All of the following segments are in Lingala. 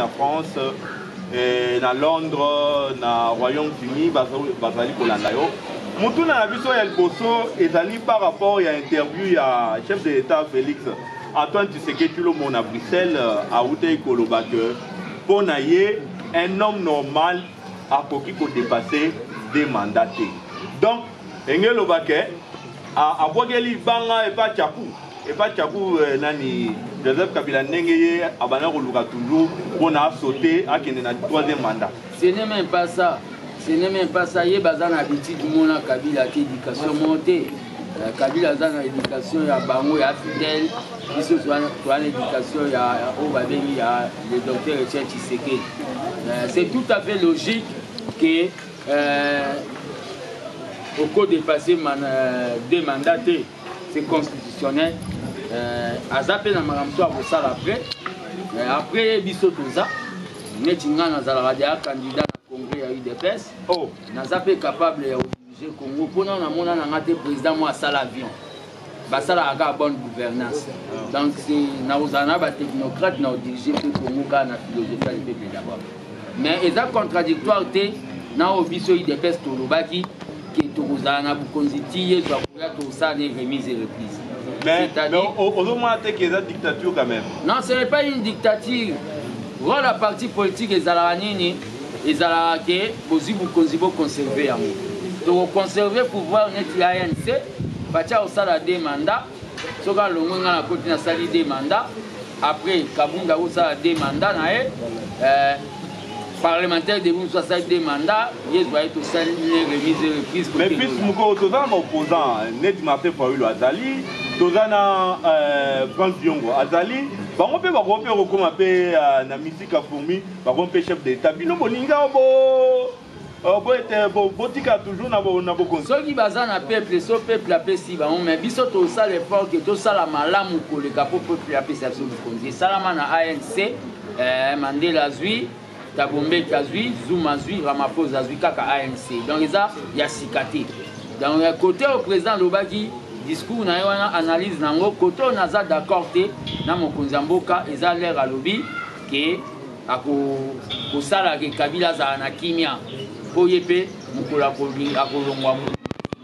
na France, na Londres, na Royaume-Uni, bazali kolanda yo. Mutu na biso ya liboso ezali par rapport à interview ya chef de l'État Félix Antoine Tshisekedi Tshilombo à Bruxelles a outé koloba que pour naye un homme normal a koki ko dépasser des mandats. Donc engelo bake a bogeli banga et pas Tchakou nani Joseph Kabila ndenge abana koluka toujours pour na sauter à kende na troisième mandat. Ce n'est même pas ça. Ce n'est même pas ça. Il y a une habitude du monde à Kabila qui éducation montée. Kabila a une éducation, il y a Bango, il y a Fidel. Ici, il y a l'éducation, il y a le docteur Etienne Tshisekedi. C'est tout à fait logique que au cours des passés des mandats, c'est constitutionnel. À Zapé, dans Maramso, à ça après. Après, Bissotouza, nous avons un candidat. Congrès a eu des pièces. Oh, n'a pas capable de diriger Congo. Pour nous, on a un président moi à l'avion. Ça a une bonne gouvernance. Donc, nous avons un technocrate qui a dirigé le Congo dans la philosophie du peuple d'abord. Mais il y a contradictoire. Nous avons eu des pièces qui sont constituées sur des remises et reprises. Mais au moins, il y a une dictature quand même. Non, ce n'est pas une dictature. Voilà la partie politique des Alaranini. Les Alarakés, vous conserver. Donc, conserver le pouvoir de l'ANC, Batia au salaire des mandats, Soga Longonga a continué à salir des mandats, après Kabunga au salaire des mandats, parlementaire de vous soit des mandats, il doit être au salaire des remises et reprises. Mais puisque nous sommes opposants, Net Martin Fayoulou Azali, Tozana France Diongo Azali, on peut recommander na Misika Fourmi, on peut chef d'État. Bino Boninga botika toujours na bo conseil. Ceux qui basent na peuple, ce peuple appelle si ba mais biso to ça l'effort que to ça la malamu ko le capo peuple appelle ça sur le conseil. Salama na ANC, Mandela zui, Kabombe zui, Zuma zui, Ramaphosa zui kaka ANC. Donc ça il y a sikati. Donc côté au président Lobaki discours na wana analyse nango côté on a d'accord té na mokonzi mboka eza l'air à lobby que ako sala ke Kabila za na kimia po yepe mukola ko akolongwa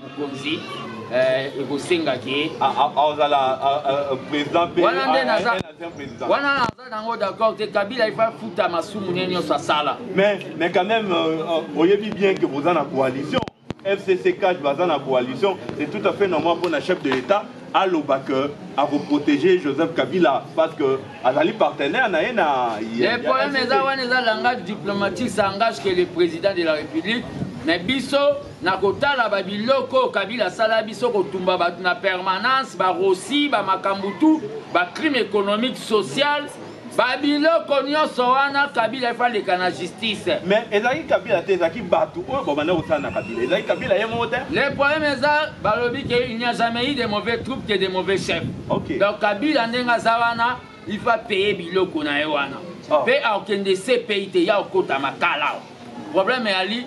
mokonzi ekosenga ke azala président pe wana naza nango d'accord té Kabila il va futa masumu neni sa sala mais quand même oyebi bien que vous en la coalition FCC4 dans la coalition, c'est tout à fait normal pour un chef de l'État à l'Obak à vous protéger Joseph Kabila parce que Azali partenaire les problèmes des langage diplomatique ça engage que le président de la République mais biso na kota la babiloko Kabila sala biso ko tumba ba na permanence ba rossi ba makambutu ba crime économique social Babiloko nyonso wana Kabila fa le kana justice. Mais ezaki Kabila te ezaki batu oyo babana kosana Kabila. Ezaki Kabila ye mote. Le problème est ça balobi que il n'y a jamais eu de mauvais troupes que de mauvais chefs. Okay. Donc Kabila ndenga zawana il va payer biloko na wana. Pe a okende CPI te ya okota makala. Problème est ali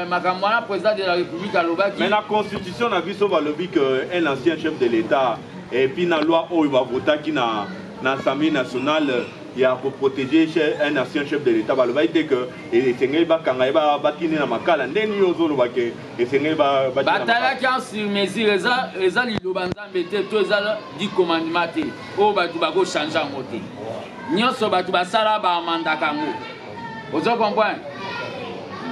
makamwana président de la République alobaki. Mais la constitution na biso balobi que un ancien chef de l'État et puis na loi oyo ba votaki na l'Assemblée nationale, il y a pour protéger un ancien chef de l'État. Il a dit que les Sénégalais va bâtir dans ma cale. Les Sénégalais va bâtir qui en sur mesure, les alliés de Banzambete, tous les alliés du commandement, au bâtou va changer en moté. Nous sommes bâtou sala ba manda kango. Vous comprenez?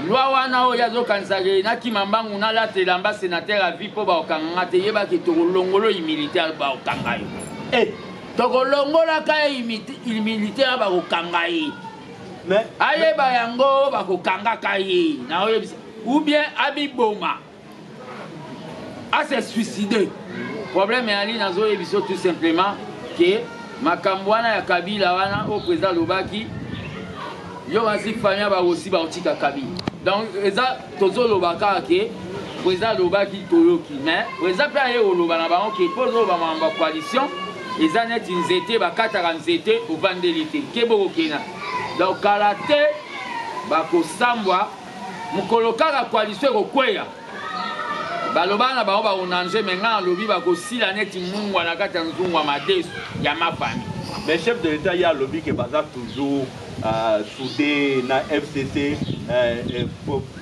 Loi wana o yazo kansage na kimambangu na la telamba sénateur à vie pour ba okanga te yeba ki to longolo militaire ba okanga yo. Eh Togolongola ka il militaire ba kokanga yi. Mais aye ba yango ba kokanga ka yi. Na ou bien abiboma. A se suicider. Problème est ali nazo ebiso tout simplement que makambwana ya Kabila wana au président Lobaki yo wasi fanya ba aussi ba otika Kabila. Donc eza tozo lobaka ke président Lobaki toyoki mais eza pa ye olobana ba ke pozo ba mamba coalition. Les années nzete bakataka nzete ovandelité keboko kena donc kalaté bako sambwa mukolo kaka coalition kokweya balobana ba ba onanje menga lobi bako sila neti mungwa na kata nzungwa madesu ya mafami mais chef de l'État ya lobi que baza toujours soudé na FCC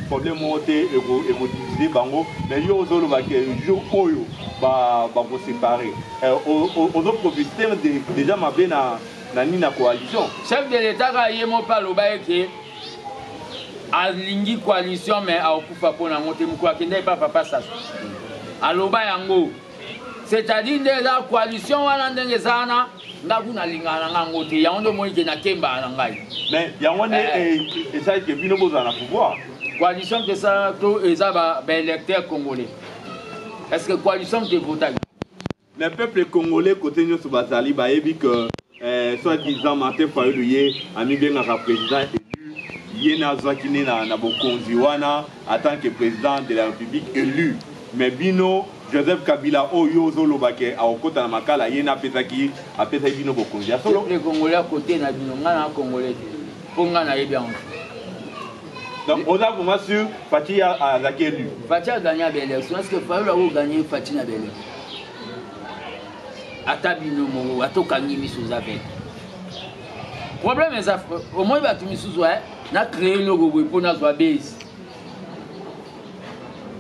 problème monté et diviser bango mais yo zolo ba que jour oyo ba ko séparer aux autres professeurs déjà ma bien na ni na coalition chef de l'état ka yemo pa lo ba que alingi coalition mais a okufa pona monter mko akende pa papa ça aloba yango c'est-à-dire la coalition wana ndenge zana ngakuna lingana ngango te yango mo ike na kemba na ngai mais yango ne ça que bino boza na pouvoir coalition que ça to ezaba ba électeurs congolais est-ce que coalition te vota le peuple congolais côté nyo bazali ba yebi que soit disant Martin Fayulu ye ami benga ka président élu ye na zakine na bokonzi wana en tant que président de la République élu mais bino Joseph Kabila oyo zolo bake a okota na makala yena petaki apesa bino bokonzi solo les congolais à côté na bino ngana congolais ponga na yebi en donc on a vraiment sûr Fati a élu Fati a gagné l'élection est-ce que Fayulu a gagné Fati na l'élection ata bino mo atokangi misuza avec problème est au moins ba misuza na créer logo pour na zwa base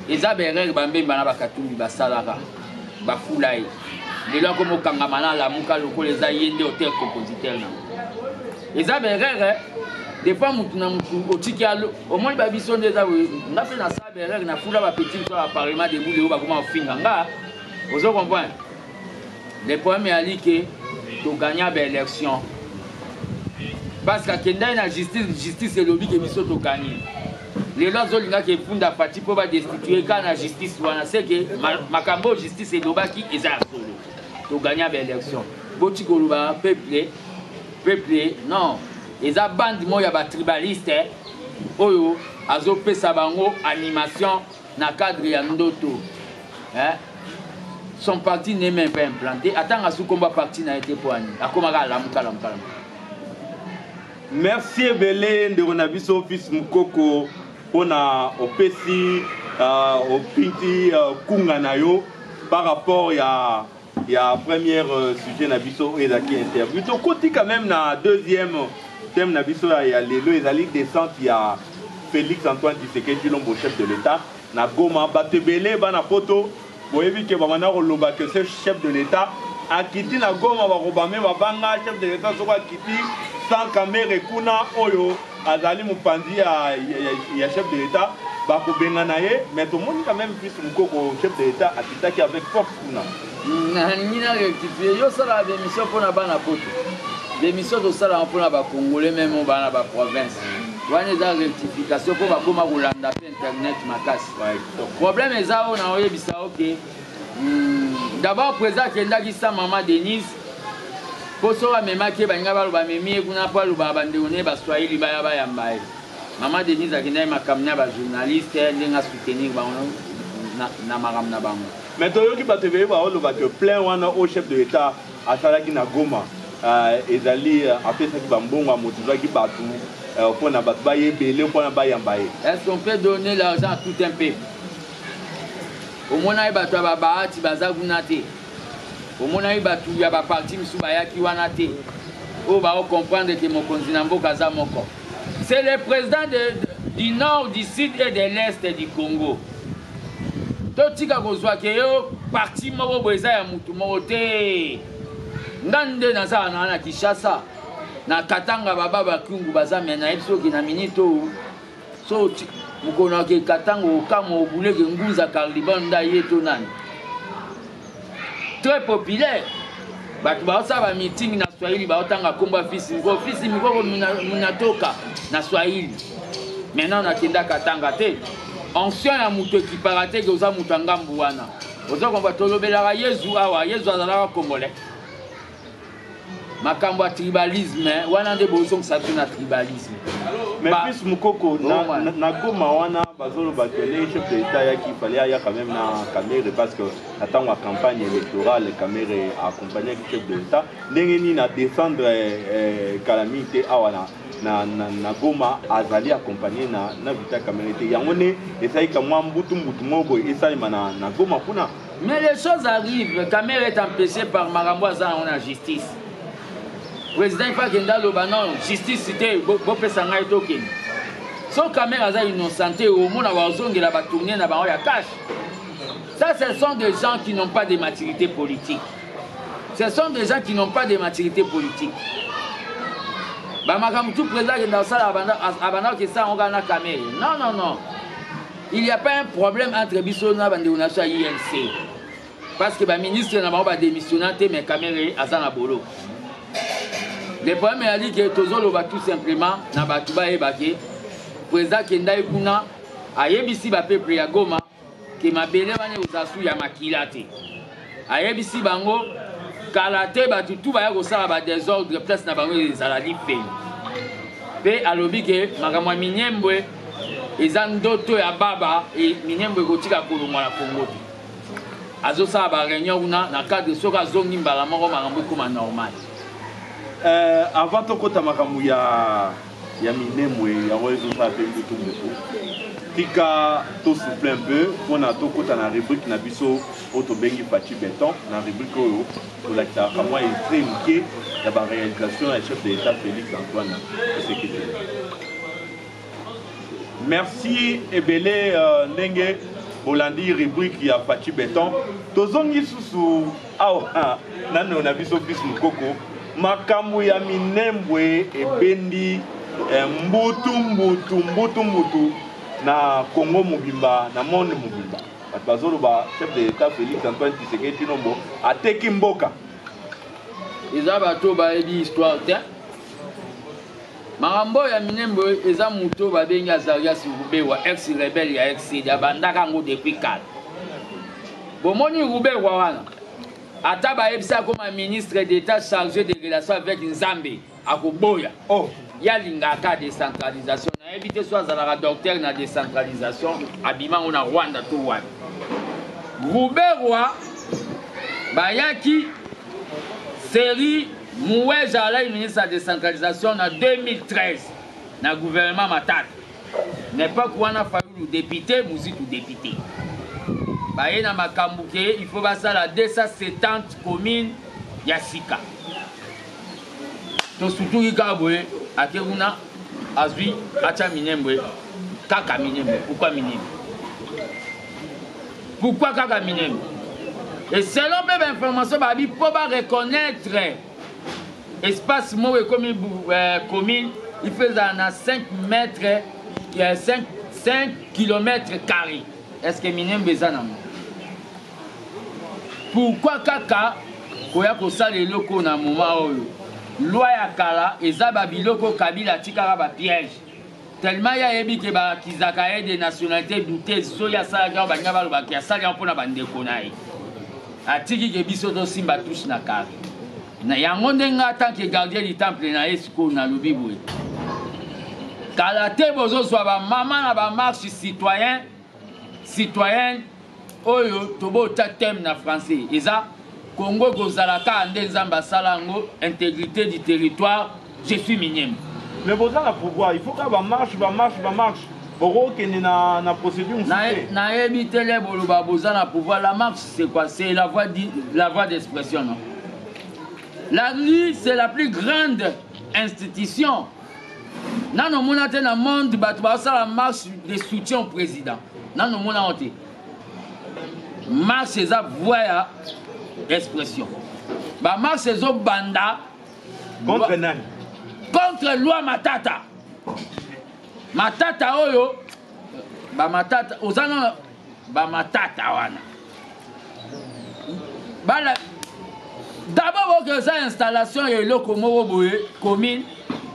eza berere bambemba na bakatumbi basalaka bafulai lelo komo kangama la muka loko les ayende hotel compositeur na eza berere des fois mutu na mutu otiki alo au moins ba biso ndeza nga pe na sa berere na fula ba petit to apparemment de boule ba koma finga nga ozo comprendre le problème est que to gagner l'élection parce que kenda na justice et lobby que biso to gagner les lois zolinga ke funda parti pour ba destituer quand la justice wana c'est que makambo justice et lobaki eza solo to gagner l'élection boti ko luba peuple non eza bande moya ba tribaliste oyo azo pesa bango animation na cadre ya ndoto son parti n'est même pas implanté attends à sous combat parti n'a été poigné a komaka la mukala. Merci Belé de Ronabiso fils Mukoko on a opesi au pinti kunganayo par rapport à première sujet nabiso et qui interview to côté quand même na deuxième thème nabiso ya lelo ezali descente ya Félix Antoine Tshisekedi Tshilombo chef de l'État na Goma batebele bana poto boyebi ke bamana koloba que ce chef de l'État akiti na Goma bakobame babanga chef de l'État soko akiti sans caméra kuna oyo azali mupandi ya chef de l'État bakobenga na ye mais tout le monde quand même plus mukoko chef de l'État akitaki avec force kuna nina rectifier yo sala démission pona bana poto démission to sala pona ba congolais même bana ba province wana za rectification pour bakoma kolanda pe internet makasi problème eza ona oyebisa OK d'abord président kendaki sa maman Denise poso wa memaki baninga baloba memi kuna pa loba bandone ba Swahili baya bayamba maman Denise akina makamnya ba journaliste ndenga soutenir ba na magam na bango mais toyoki batebe ba loba que plein wana au chef de l'État asalaki na Goma ezali apesaki bambongo motivaki batu pour na batu bayebele pour na bayamba est-ce qu'on peut donner l'argent à tout un peuple au mona ibatu ba baati bazaguna te au mona ibatu ya ba parti msuba yaki wana te o ba comprendre que mokonzi na mboka za moko c'est le président du nord du sud et de l'est du Congo totika kozwa ke yo parti moko boza ya mutu moko te ngande na za na Kinshasa na Katanga baba bakungu bazamia na episo ki na minito so mukona ke Katanga okamo obule ke nguza Caliban nda yeto nani très populaire batu ba sa ba meeting na Swahili ba otanga komba fils miko munatoka na Swahili maintenant na kenda Katanga te ancien ya mutu ki parate ke oza mutu ngambu wana oza komba tolobela Yesu awa Yesu azala congolais makambo tribalisme wana nde bozo sa na tribalisme mais plus mukoko na Goma wana bazolo bakele chef de l'État ya ki fallait ya quand même na caméra parce que attend la campagne électorale caméra accompagner le chef de l'État ndengeni na descendre calamité awana na Goma azali accompagner na vita caméra te yangone esai kamwa mbutu moko esai na Goma kuna mais les choses arrivent caméra est empêchée par marambo za on a justice président il faut kenda loba non justice cité bopesa ngai token so caméra aza innocenté au monde avoir zongela ba tourner na bango ya cash. Ça ce sont des gens qui n'ont pas de maturité politique. Ce sont des gens qui n'ont pas de maturité politique. Bah makamou tout président kenda sala abana que ça on ga na caméra. Non non non. Il n'y a pas un problème entre biso na bande onasha INC. Parce que le ministre n'a pas démissionné, mais caméra à Zana Bolo. Le problème est dit que Tozolo va tout simplement, na batuba et baké, président Kenda Ikuna, a yebisi ba peuple ya Goma, que ma belle mane osasu ya makilate. A yebisi bango, kalate batu tout ba ya kosala ba désordre place na bango les aladi pe. Pe alobi ke makamwa minyembwe ezandoto ya baba et minyembwe kotika kolongwa na Congo. Azo sa ba réunion na cadre soka zongi mbala moko makambo comme normal. Avant to kota makambo ya minemwe ya wezo sa pe tout beaucoup. Tika to souffle un peu on a to kota na rubrique na biso auto bengi Fachi Béton na rubrique oyo to la ta kamwa extrémité ya ba réalisation ya chef de l'État Félix Antoine Tshisekedi. Merci ebele ndenge Bolandi rubrique ya Fachi Béton tozongi susu awa nano na biso bis mukoko makambo ya minembwe ebendi mbutu na Congo mobimba na monde mobimba bazolo ba chef de l'État Félix Antoine Tshisekedi nombo ateki mboka eza bato ba ebi histoire te makambo ya minembwe eza muto babengi Azarias Rubewa ex rebelle ya ex ya bandaka ngo depuis 4 bomoni Rubewa wana ata ba ebisa comme ministre d'État chargé des relations avec Nzambe akoboya oh ya lingaka décentralisation na éviter soit la docteur na décentralisation abima on a Rwanda to wana Rubewa bayaki série Mouéja ala ministre de décentralisation en 2013 na gouvernement Matata. N'est pas quoi na fallu député, musique ou député. Baye na makambuke, il faut basa la 270 communes ya Sika. To surtout ikabwe akuna azui acha minembwe kaka minembwe. Pourquoi minembwe? Pourquoi kaka minembwe? Et selon mes informations, babi pour reconnaître espace mot commune, il fait à 5 mètres, 5 km carrés. Est-ce que minem bezana? Pourquoi kaka koya kosa les locaux na moment où loi ya kala ezaba biloko kabila tikara ba piège tellement ya yebi ke ba kizaka des nationalités doutées soya sa ga ba ngaba ba ki asali mpona bande konai atiki ke biso to simba touche na kara na yango ndenga tant que gardien du temple na esiko na lobibu kala te bozo so ba mama na ba marche citoyenne oyo tobo tatem na français eza Congo Gozalaka ande nzamba salango intégrité du territoire je suis miniem mais vous avez pouvoir il faut que ba marche oro que na procédure na éviter les boloba bozana pouvoir la marche c'est quoi c'est la voie d'expression non. La rue, c'est la plus grande institution. Dans le monde, dans le monde, la marche de soutien au président. Dans le monde, marche, c'est la voie d'expression. La marche, c'est la banda. Contre nani? Contre loi Matata. Matata, oyo. Matata, ozana. Matata, wana. D'abord, que ça installation et le commune,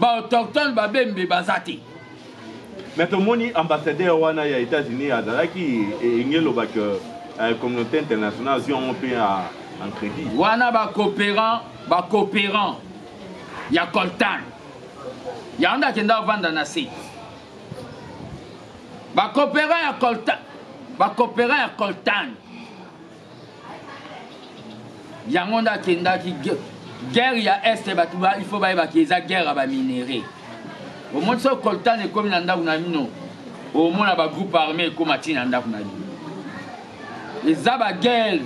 autochtone, babembe, bazati. Mais tout le monde ambassadeur wana ya États-Unis à Dalaki et ingelo ba que communauté internationale si on peut en crédit. Wana ba coopérant, ya coltan. Ya anda kenda vendre na site. Ba coopérant ya coltan. Yangonda kenda ki guerre ya est batuba il faut ba kiza guerre ba minéré. Au moins so coltan et comme nanda kuna mino. Au moins ba groupe armé comme atina nanda kuna mino. Les guerre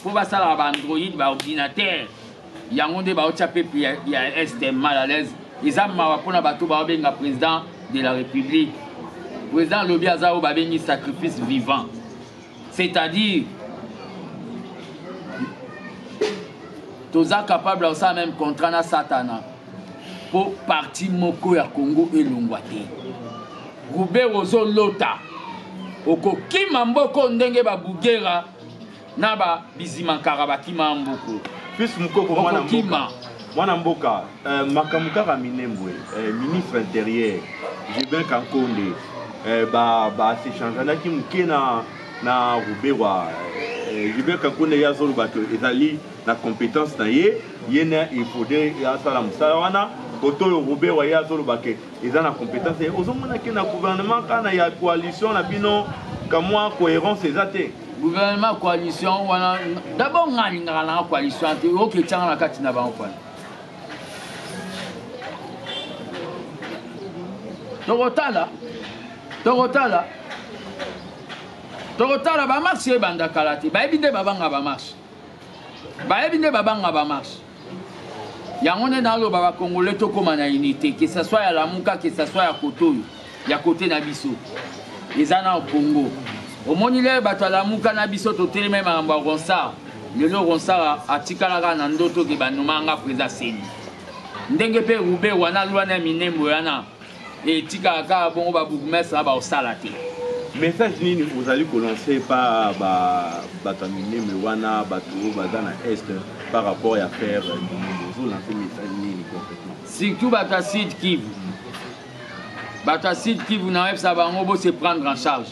pour ba sala ba android ba ordinateur. yango nde baotia pepe ya este mal à l'aise eza mawa mpona bato baobenga président de la république président alobi aza oyo babengi sacrifice vivant c'est-à-dire toza capable osala même contrat na satana po parti moko ya Congo elongwa te Roubert ozolota okokima mboko ndenge babugera na ba bizimankara bakima mboko fils mukoko mwana mboka makambo kaka minembwe ministre intérieur Jibin Kankonde basechangeanaki moke na Roubert Jibin Kankonde ye azoloba ke ezali na compétence na ye na ifode asala mosala wana koto oyo Roubert ye azoloba ke eza na compétence ye ozomona ke na gouvernement kana ya coalition na bino kamwa cohérence eza te gouvernement coalition wana d'abord ngalingaka na coalition te oketianga na kati na bango pana tokotala bamarche ebanda kala te bayebi nde babanga bamarche yango nde naloba bakongole tokóma na unité que ce soit ya lamuka que ce soit ya kote oyo ya kote na biso eza na Congo omoni lelo bato ya lamuka na biso totelemi makambo ya Ronsard lelo Ronsard atikalaka na ndoto ke banomanga président seni ndenge mpe Roubert wana lwana ya minembo wana etikaka kaka bongo babourgmestre baosala te message nini ozali kolancer pa bato ya minembo wana bato oyo baza na est par rapport ya faire ozolancer message nini complètement surtout bato ya Sud Kivu bato ya Sud Kivu na oyebisa bango bose prendre en charge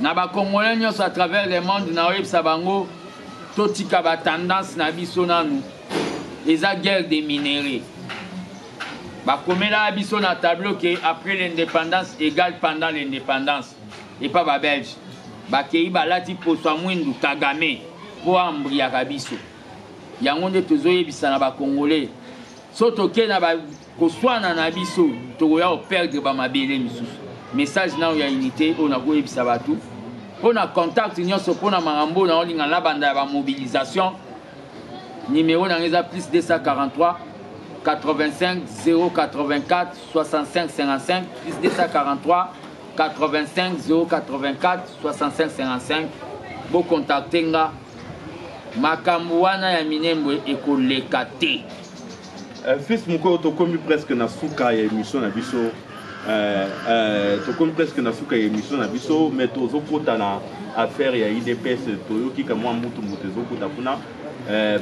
na bakongolais nyonso à travers le monde na oyebisa bango totika batendance na biso nanu eza guerre des minéraux bakomela biso na tableau que après l'indépendance égale pendant l'indépendance et pas babelge bakei balati poso ya mwindu Kagame mpo ambriaka biso yango nde tozoyebisa na bakongolais so tokei na koswana na biso tokoya koperdre bamabele misusu message nao ya unité oyo nakoyebisa bato mpona contact nyonso mpona makambo na olinga na banda ya bamobilisation numéro nango eza plus 243 85 084 65 55 plus 243 85 084 65 55 bocontacte nga makambo wana ya minembwe ekoleka te fils moko tokomi presque na suka ya émission na biso tokomi presque na suka ya émission na biso mais tozokota na affaire ya IDPS toyoki ka mwa mutu ezokota kuna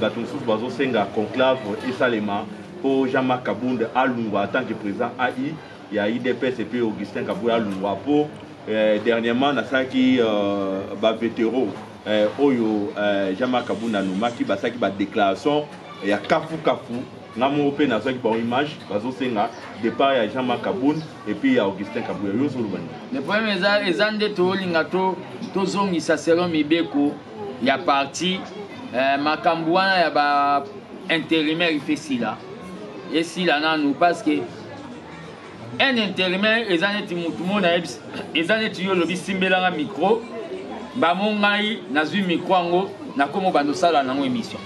bato mosusu bazosenga conclave esalema po Jean-Marc Kabund alungwa en tant que président AI ya IDPS et puis Augustin Kabund alungwa po dernièrement nasalaki bavétéro oyo Jean-Marc Kabund alumaki basalaki badéclaration ya kafu ngamo pe nazaki ba image bazosenga départ ya Jean-Marc Kabund et puis ya Augustin Kabund yo solo bani le problème eza nde tolinga tozongisa selon mibeko ya parti makambo wana ya ba intérimaire ifesila esila nanu parce que un intérimaire eza neti mutu mona eza neti yo lobi simbelanga micro bamongai nazwi micro yango nakomo bandosala nango émission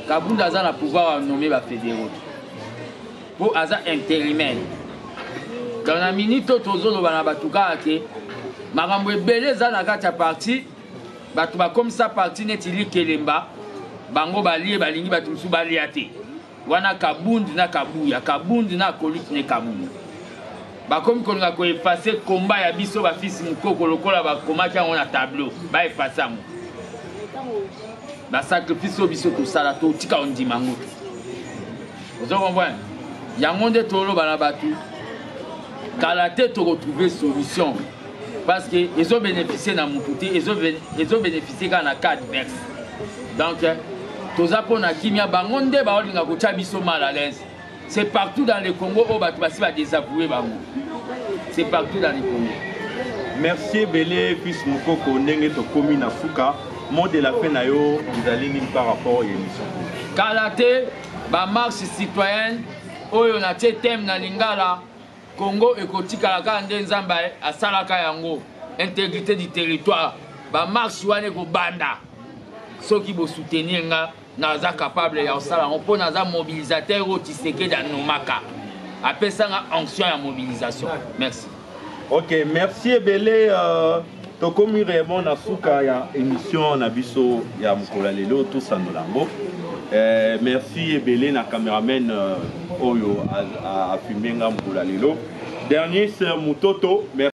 Kabund aza na pouvoir nommer ba fédéraux pour aza intérimaire dans la minute tozoloba na bato kaka ke makambo ebele eza na kati ya parti bato bakomisa parti neti likelemba bango balie balingi bato mosusu balia te wana Kabund na Kabuya Kabund na Kolite ne Kabuya bakomi kolinga koefase komba ya biso bafisi mokoko lokola bakomaki yango na tableau baefase yango basacrifice oyo biso tosala totika ondima yango te ozo comprendre yango nde toloba na bato kala te toretrouve solution parce que ezobénéficie na motu te ezobénéficie kaka na cas adverse donc toza mpona kimia bango nde baolinga kotia biso mal à l'aise c'est partout dans le Congo oyo bato basi badésavoué bango c'est partout dans le Congo. Merci ebele fils mokoko ndenge tokomi na suka mot de la fin na yo ezali nini par rapport ya émission kala te bamarche citoyenne oyo na tie thème na lingala Congo ekotikala kaka nde nzambe asalaka yango intégrité du territoire bamarche wana ekobanda soki bosoutenir nga naza capable ya osala mpo naza mobilisateur au Tshisekedi anomaka apesanga onction ya mobilisation. Merci. Ok, merci ebele. Tokomi vraiment na suka ya émission na biso ya mokolo lelo to sandolango. Merci ebele na cameraman oyo a filmé nga mokolo lelo. Dernier c'est Mutoto.